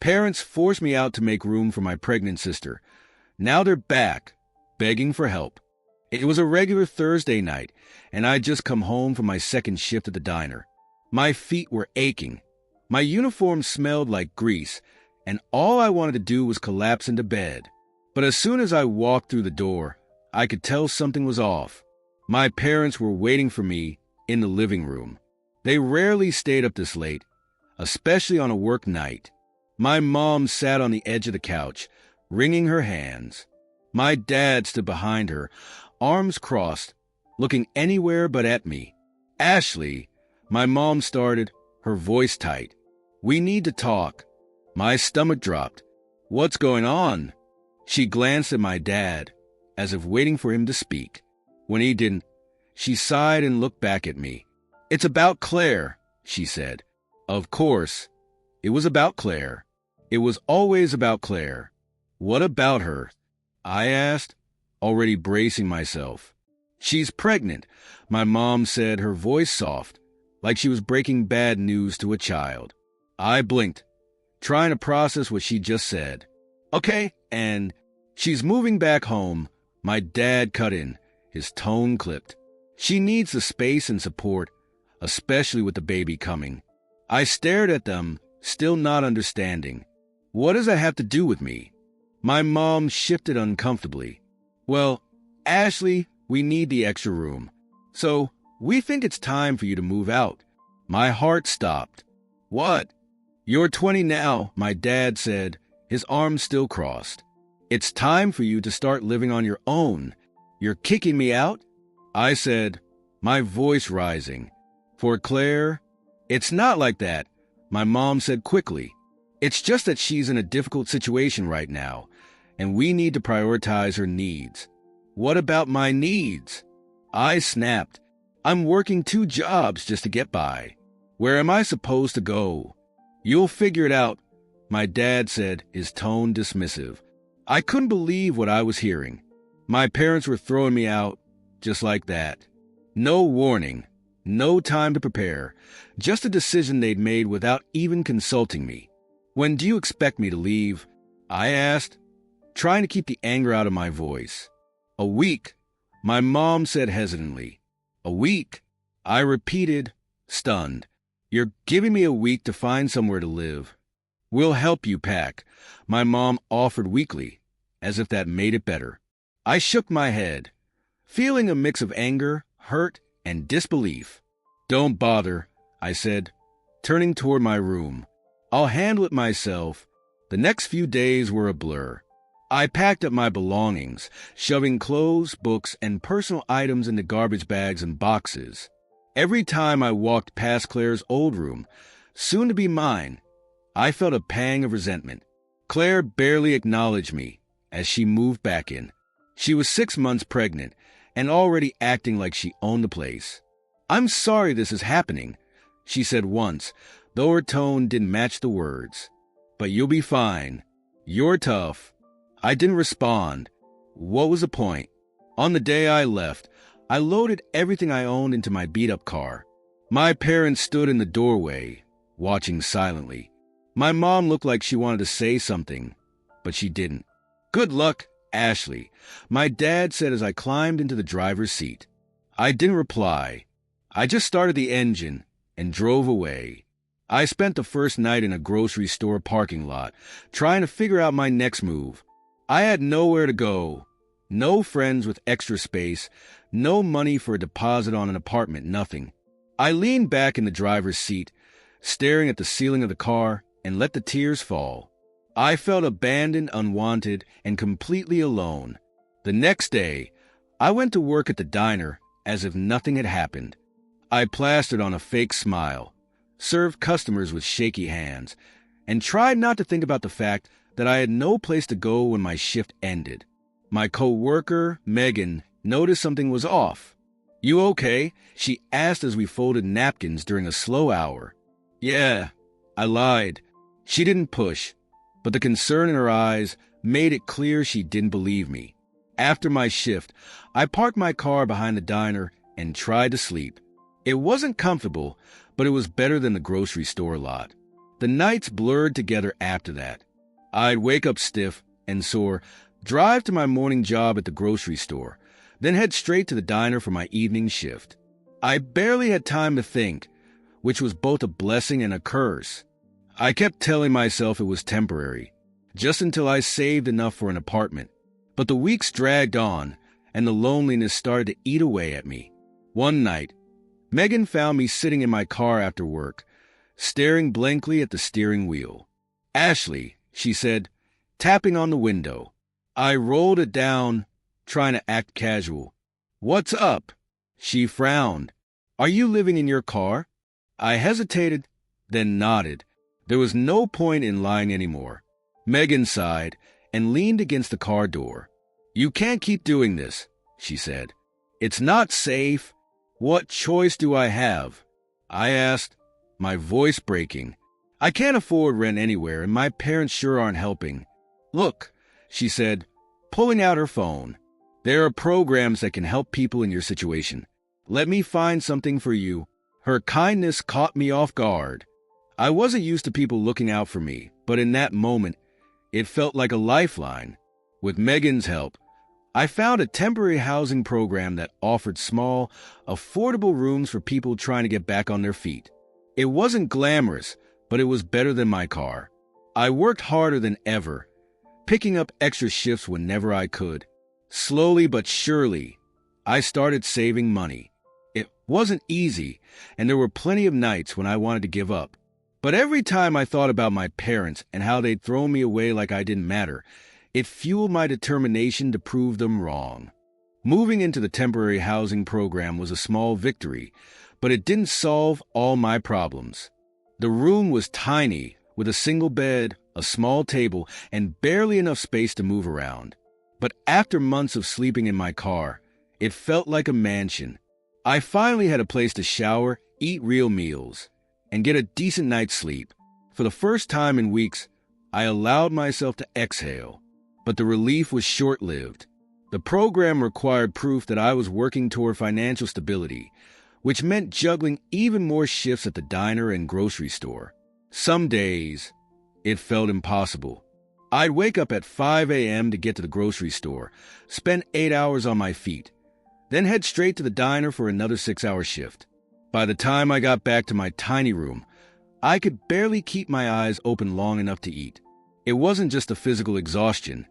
Parents forced me out to make room for my pregnant sister. Now they're back, begging for help. It was a regular Thursday night, and I'd just come home from my second shift at the diner. My feet were aching. My uniform smelled like grease, and all I wanted to do was collapse into bed. But as soon as I walked through the door, I could tell something was off. My parents were waiting for me in the living room. They rarely stayed up this late, especially on a work night. My mom sat on the edge of the couch, wringing her hands. My dad stood behind her, arms crossed, looking anywhere but at me. "Ashley," my mom started, her voice tight. "We need to talk." My stomach dropped. "What's going on?" She glanced at my dad, as if waiting for him to speak. When he didn't, she sighed and looked back at me. "It's about Claire," she said. Of course, it was about Claire. It was always about Claire. "What about her?" I asked, already bracing myself. "She's pregnant," my mom said, her voice soft, like she was breaking bad news to a child. I blinked, trying to process what she just said. "Okay, and she's moving back home," my dad cut in, his tone clipped. "She needs the space and support, especially with the baby coming." I stared at them, still not understanding. What does that have to do with me? My mom shifted uncomfortably. "Well, Ashley, we need the extra room. So we think it's time for you to move out." My heart stopped. "What?" "You're 20 now," my dad said, his arms still crossed. "It's time for you to start living on your own. You're kicking me out?" I said, my voice rising. "For Claire?" "It's not like that," my mom said quickly. "It's just that she's in a difficult situation right now, and we need to prioritize her needs." "What about my needs?" I snapped. "I'm working 2 jobs just to get by. Where am I supposed to go?" "You'll figure it out," my dad said, his tone dismissive. I couldn't believe what I was hearing. My parents were throwing me out just like that. No warning, no time to prepare, just a decision they'd made without even consulting me. "When do you expect me to leave?" I asked, trying to keep the anger out of my voice. "A week," my mom said hesitantly. "A week?" I repeated, stunned. "You're giving me a week to find somewhere to live." "We'll help you pack," my mom offered weakly, as if that made it better. I shook my head, feeling a mix of anger, hurt, and disbelief. "Don't bother," I said, turning toward my room. "I'll handle it myself." The next few days were a blur. I packed up my belongings, shoving clothes, books, and personal items into garbage bags and boxes. Every time I walked past Claire's old room, soon to be mine, I felt a pang of resentment. Claire barely acknowledged me as she moved back in. She was 6 months pregnant and already acting like she owned the place. "I'm sorry this is happening," she said once, though her tone didn't match the words. "But you'll be fine. You're tough." I didn't respond. What was the point? On the day I left, I loaded everything I owned into my beat-up car. My parents stood in the doorway, watching silently. My mom looked like she wanted to say something, but she didn't. "Good luck, Ashley," my dad said as I climbed into the driver's seat. I didn't reply. I just started the engine and drove away. I spent the first night in a grocery store parking lot, trying to figure out my next move. I had nowhere to go, no friends with extra space, no money for a deposit on an apartment, nothing. I leaned back in the driver's seat, staring at the ceiling of the car, and let the tears fall. I felt abandoned, unwanted, and completely alone. The next day, I went to work at the diner as if nothing had happened. I plastered on a fake smile, served customers with shaky hands, and tried not to think about the fact that I had no place to go when my shift ended. My co-worker, Megan, noticed something was off. "You okay?" she asked as we folded napkins during a slow hour. "Yeah," I lied. She didn't push, but the concern in her eyes made it clear she didn't believe me. After my shift, I parked my car behind the diner and tried to sleep. It wasn't comfortable, but it was better than the grocery store lot. The nights blurred together after that. I'd wake up stiff and sore, drive to my morning job at the grocery store, then head straight to the diner for my evening shift. I barely had time to think, which was both a blessing and a curse. I kept telling myself it was temporary, just until I saved enough for an apartment. But the weeks dragged on, and the loneliness started to eat away at me. One night, Megan found me sitting in my car after work, staring blankly at the steering wheel. "Ashley," she said, tapping on the window. I rolled it down, trying to act casual. "What's up?" She frowned. "Are you living in your car?" I hesitated, then nodded. There was no point in lying anymore. Megan sighed and leaned against the car door. "You can't keep doing this," she said. "It's not safe." "What choice do I have?" I asked, my voice breaking. "I can't afford rent anywhere, and my parents sure aren't helping." "Look," she said, pulling out her phone. "There are programs that can help people in your situation. Let me find something for you." Her kindness caught me off guard. I wasn't used to people looking out for me, but in that moment, it felt like a lifeline. With Megan's help, I found a temporary housing program that offered small, affordable rooms for people trying to get back on their feet. It wasn't glamorous, but it was better than my car. I worked harder than ever, picking up extra shifts whenever I could. Slowly but surely, I started saving money. It wasn't easy, and there were plenty of nights when I wanted to give up. But every time I thought about my parents and how they'd thrown me away like I didn't matter, it fueled my determination to prove them wrong. Moving into the temporary housing program was a small victory, but it didn't solve all my problems. The room was tiny, with a single bed, a small table, and barely enough space to move around. But after months of sleeping in my car, it felt like a mansion. I finally had a place to shower, eat real meals, and get a decent night's sleep. For the first time in weeks, I allowed myself to exhale. But the relief was short-lived. The program required proof that I was working toward financial stability, which meant juggling even more shifts at the diner and grocery store. Some days, it felt impossible. I'd wake up at 5 a.m. to get to the grocery store, spend 8 hours on my feet, then head straight to the diner for another 6-hour shift. By the time I got back to my tiny room, I could barely keep my eyes open long enough to eat. It wasn't just the physical exhaustion.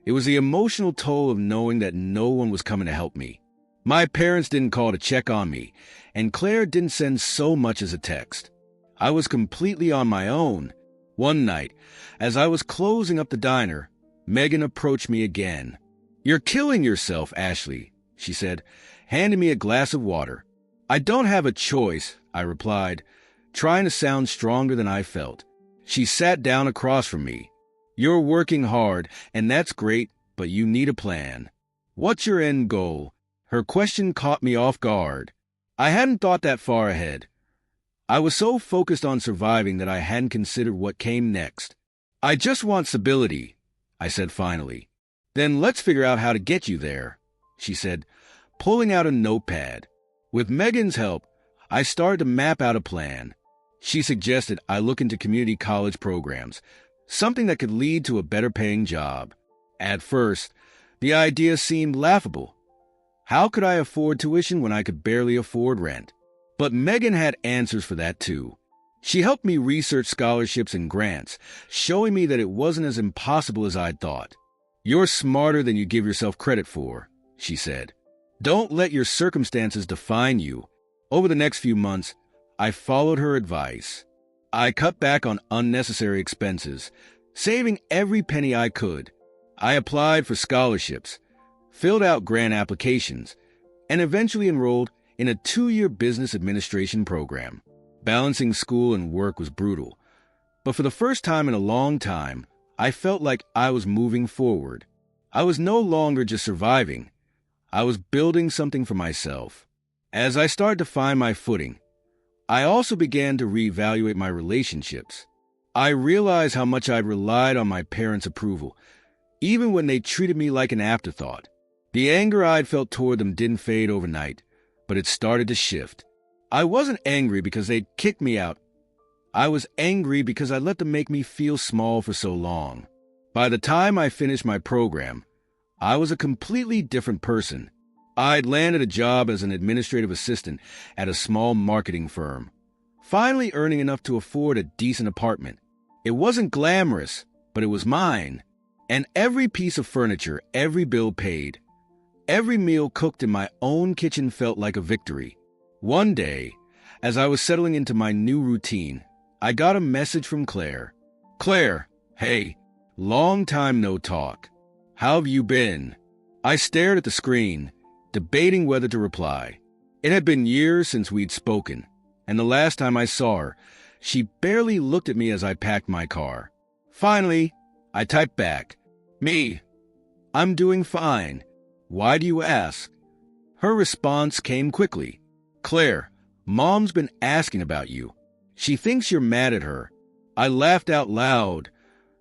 It was the emotional toll of knowing that no one was coming to help me. My parents didn't call to check on me, and Claire didn't send so much as a text. I was completely on my own. One night, as I was closing up the diner, Megan approached me again. "You're killing yourself, Ashley," she said, handing me a glass of water. "I don't have a choice," I replied, trying to sound stronger than I felt. She sat down across from me. "You're working hard, and that's great, but you need a plan. What's your end goal?" Her question caught me off guard. I hadn't thought that far ahead. I was so focused on surviving that I hadn't considered what came next. "I just want stability," I said finally. "Then let's figure out how to get you there," she said, pulling out a notepad. With Megan's help, I started to map out a plan. She suggested I look into community college programs, something that could lead to a better-paying job. At first, the idea seemed laughable. How could I afford tuition when I could barely afford rent? But Megan had answers for that too. She helped me research scholarships and grants, showing me that it wasn't as impossible as I'd thought. "You're smarter than you give yourself credit for," she said. "Don't let your circumstances define you." Over the next few months, I followed her advice. I cut back on unnecessary expenses, saving every penny I could. I applied for scholarships, filled out grant applications, and eventually enrolled in a 2-year business administration program. Balancing school and work was brutal, but for the first time in a long time, I felt like I was moving forward. I was no longer just surviving. I was building something for myself. As I started to find my footing, I also began to reevaluate my relationships. I realized how much I'd relied on my parents' approval, even when they treated me like an afterthought. The anger I'd felt toward them didn't fade overnight, but it started to shift. I wasn't angry because they'd kicked me out. I was angry because I let them make me feel small for so long. By the time I finished my program, I was a completely different person. I'd landed a job as an administrative assistant at a small marketing firm, finally earning enough to afford a decent apartment. It wasn't glamorous, but it was mine. And every piece of furniture, every bill paid, every meal cooked in my own kitchen felt like a victory. One day, as I was settling into my new routine, I got a message from Claire. Claire, hey, long time no talk. How have you been? I stared at the screen, debating whether to reply. It had been years since we'd spoken, and the last time I saw her, she barely looked at me as I packed my car. Finally, I typed back, "Me, I'm doing fine. Why do you ask?" Her response came quickly. "Claire, Mom's been asking about you. She thinks you're mad at her." I laughed out loud,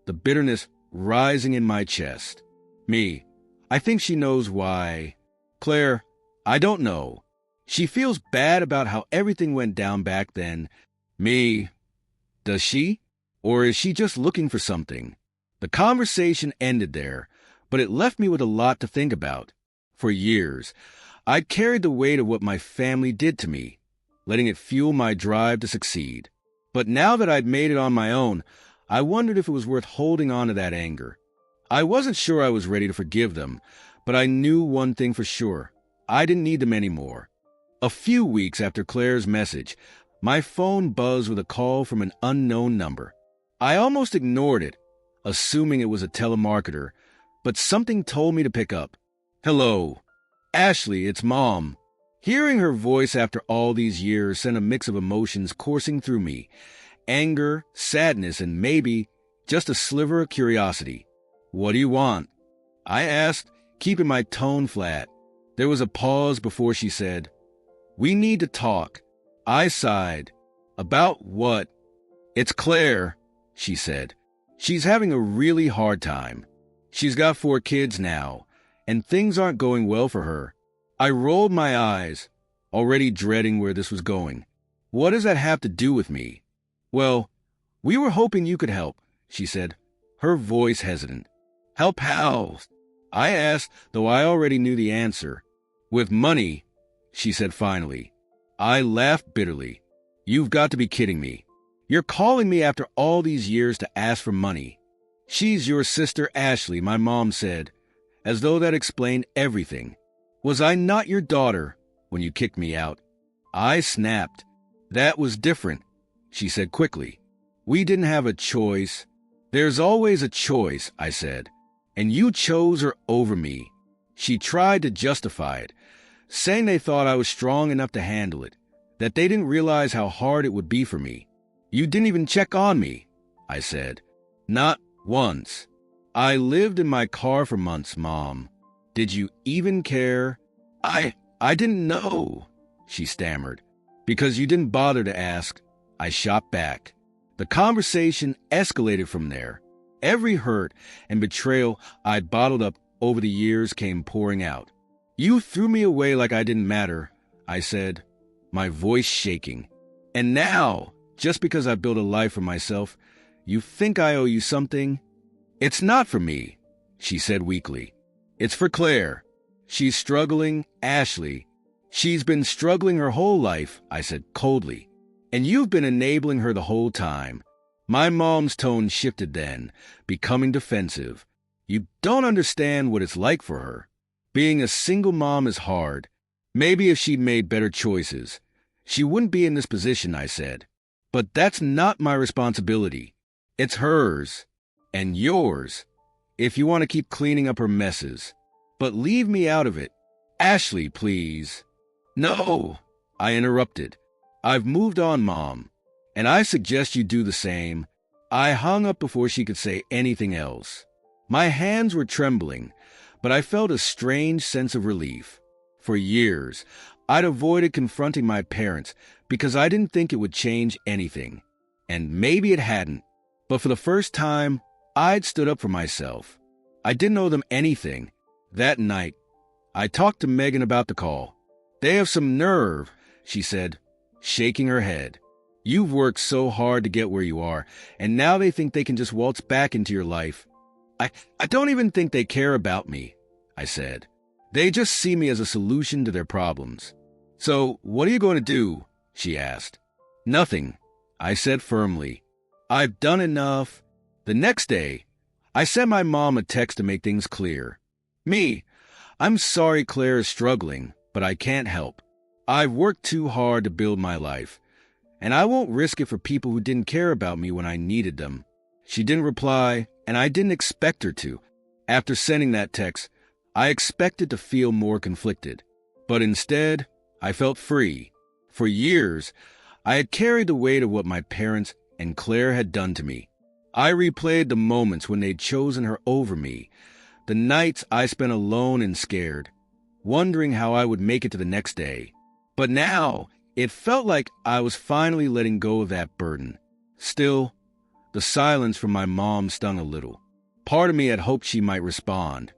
the bitterness rising in my chest. "Me, I think she knows why." "Claire, I don't know. She feels bad about how everything went down back then." "Me, does she? Or is she just looking for something?" The conversation ended there, but it left me with a lot to think about. For years, I'd carried the weight of what my family did to me, letting it fuel my drive to succeed. But now that I'd made it on my own, I wondered if it was worth holding on to that anger. I wasn't sure I was ready to forgive them, but I knew one thing for sure. I didn't need them anymore. A few weeks after Claire's message, my phone buzzed with a call from an unknown number. I almost ignored it, assuming it was a telemarketer, but something told me to pick up. "Hello. Ashley, it's Mom." Hearing her voice after all these years sent a mix of emotions coursing through me. Anger, sadness, and maybe just a sliver of curiosity. "What do you want?" I asked, keeping my tone flat. There was a pause before she said, "We need to talk." I sighed. "About what?" "It's Claire," she said. "She's having a really hard time. She's got 4 kids now, and things aren't going well for her." I rolled my eyes, already dreading where this was going. "What does that have to do with me?" "Well, we were hoping you could help," she said, her voice hesitant. "Help how?" I asked, though I already knew the answer. "With money," she said finally. I laughed bitterly. "You've got to be kidding me. You're calling me after all these years to ask for money." "She's your sister Ashley," my mom said, as though that explained everything. "Was I not your daughter when you kicked me out?" I snapped. "That was different," she said quickly. "We didn't have a choice." "There's always a choice," I said, "and you chose her over me." She tried to justify it, saying they thought I was strong enough to handle it, that they didn't realize how hard it would be for me. "You didn't even check on me," I said. "Not once. I lived in my car for months, Mom. Did you even care?" I didn't know," she stammered. "Because you didn't bother to ask," I shot back. The conversation escalated from there. Every hurt and betrayal I'd bottled up over the years came pouring out. "You threw me away like I didn't matter," I said, my voice shaking. "And now, just because I built a life for myself, you think I owe you something?" "It's not for me," she said weakly. "It's for Claire. She's struggling, Ashley. She's been struggling her whole life," I said coldly. "And you've been enabling her the whole time." My mom's tone shifted then, becoming defensive. "You don't understand what it's like for her. Being a single mom is hard. Maybe if she'd made better choices, she wouldn't be in this position," I said. "But that's not my responsibility. It's hers. And yours, if you want to keep cleaning up her messes. But leave me out of it. Ashley, please." "No," I interrupted. "I've moved on, Mom, and I suggest you do the same." I hung up before she could say anything else. My hands were trembling, but I felt a strange sense of relief. For years, I'd avoided confronting my parents because I didn't think it would change anything. And maybe it hadn't. But for the first time, I'd stood up for myself. I didn't owe them anything. That night, I talked to Megan about the call. "They have some nerve," she said, shaking her head. You've worked so hard to get where you are, and now they think they can just waltz back into your life. I don't even think they care about me, I said. They just see me as a solution to their problems. So, what are you going to do? She asked. Nothing, I said firmly. I've done enough. The next day, I sent my mom a text to make things clear. I'm sorry Claire is struggling, but I can't help. I've worked too hard to build my life, and I won't risk it for people who didn't care about me when I needed them. She didn't reply, and I didn't expect her to. After sending that text, I expected to feel more conflicted, but instead, I felt free. For years, I had carried the weight of what my parents and Claire had done to me. I replayed the moments when they'd chosen her over me, the nights I spent alone and scared, wondering how I would make it to the next day. But now, it felt like I was finally letting go of that burden. Still, the silence from my mom stung a little. Part of me had hoped she might respond.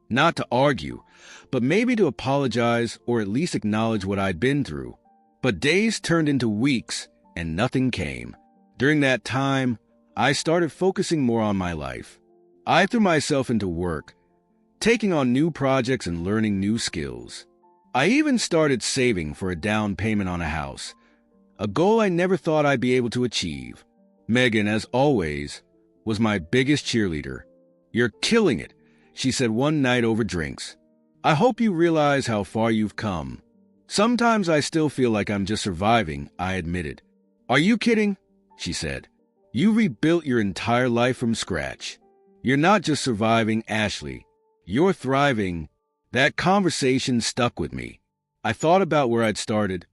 Not to argue, but maybe to apologize or at least acknowledge what I'd been through. But days turned into weeks, and nothing came. During that time, I started focusing more on my life. I threw myself into work, taking on new projects and learning new skills. I even started saving for a down payment on a house, a goal I never thought I'd be able to achieve. Megan, as always, was my biggest cheerleader. "You're killing it," she said one night over drinks. "I hope you realize how far you've come." "Sometimes I still feel like I'm just surviving," I admitted. "Are you kidding?" she said. "You rebuilt your entire life from scratch. You're not just surviving, Ashley. You're thriving." That conversation stuck with me. I thought about where I'd started,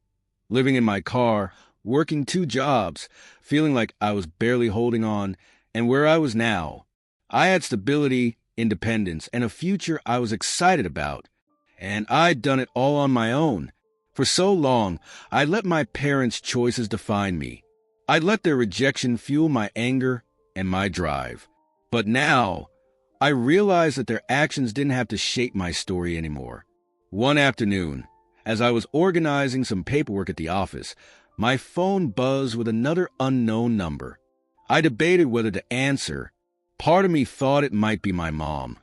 living in my car, working 2 jobs, feeling like I was barely holding on, and where I was now. I had stability, independence, and a future I was excited about, and I'd done it all on my own. For so long, I let my parents' choices define me. I let their rejection fuel my anger and my drive. But now, I realized that their actions didn't have to shape my story anymore. One afternoon, as I was organizing some paperwork at the office, my phone buzzed with another unknown number. I debated whether to answer. Part of me thought it might be my mom,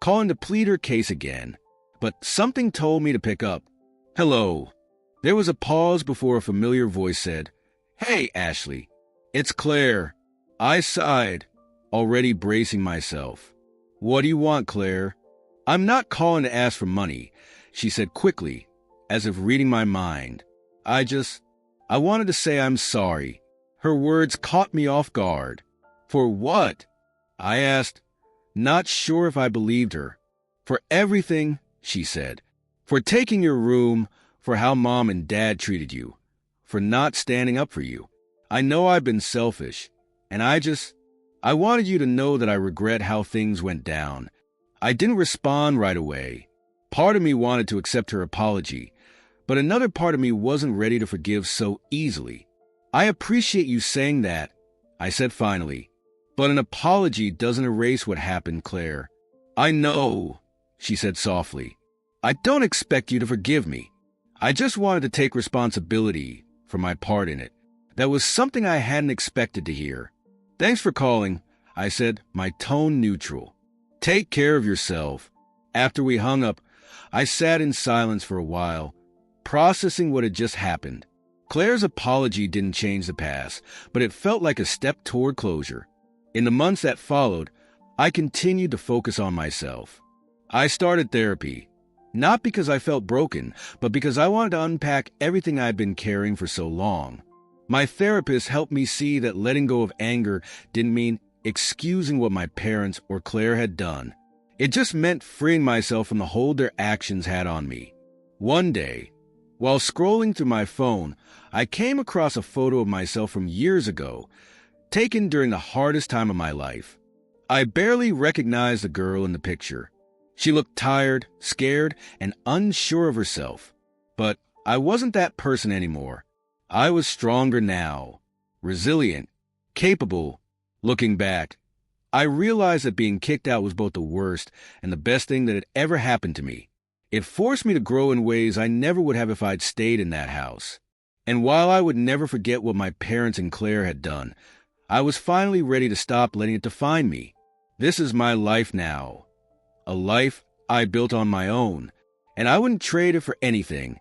calling to plead her case again. But something told me to pick up. "Hello." There was a pause before a familiar voice said, "Hey, Ashley, it's Claire." I sighed, already bracing myself. "What do you want, Claire?" "I'm not calling to ask for money," she said quickly, as if reading my mind. I wanted to say I'm sorry." Her words caught me off guard. "For what?" I asked, not sure if I believed her. "For everything," she said. "For taking your room, for how Mom and Dad treated you, for not standing up for you. I know I've been selfish, and I wanted you to know that I regret how things went down." I didn't respond right away. Part of me wanted to accept her apology, but another part of me wasn't ready to forgive so easily. "I appreciate you saying that," I said finally, "but an apology doesn't erase what happened, Claire." "I know," she said softly. "I don't expect you to forgive me. I just wanted to take responsibility for my part in it. That was something I hadn't expected to hear." "Thanks for calling," I said, my tone neutral. "Take care of yourself." After we hung up, I sat in silence for a while, processing what had just happened. Claire's apology didn't change the past, but it felt like a step toward closure. In the months that followed, I continued to focus on myself. I started therapy, not because I felt broken, but because I wanted to unpack everything I'd been carrying for so long. My therapist helped me see that letting go of anger didn't mean excusing what my parents or Claire had done. It just meant freeing myself from the hold their actions had on me. One day, while scrolling through my phone, I came across a photo of myself from years ago, taken during the hardest time of my life. I barely recognized the girl in the picture. She looked tired, scared, and unsure of herself. But I wasn't that person anymore. I was stronger now, resilient, capable. Looking back, I realized that being kicked out was both the worst and the best thing that had ever happened to me. It forced me to grow in ways I never would have if I'd stayed in that house. And while I would never forget what my parents and Claire had done, I was finally ready to stop letting it define me. This is my life now. A life I built on my own, and I wouldn't trade it for anything.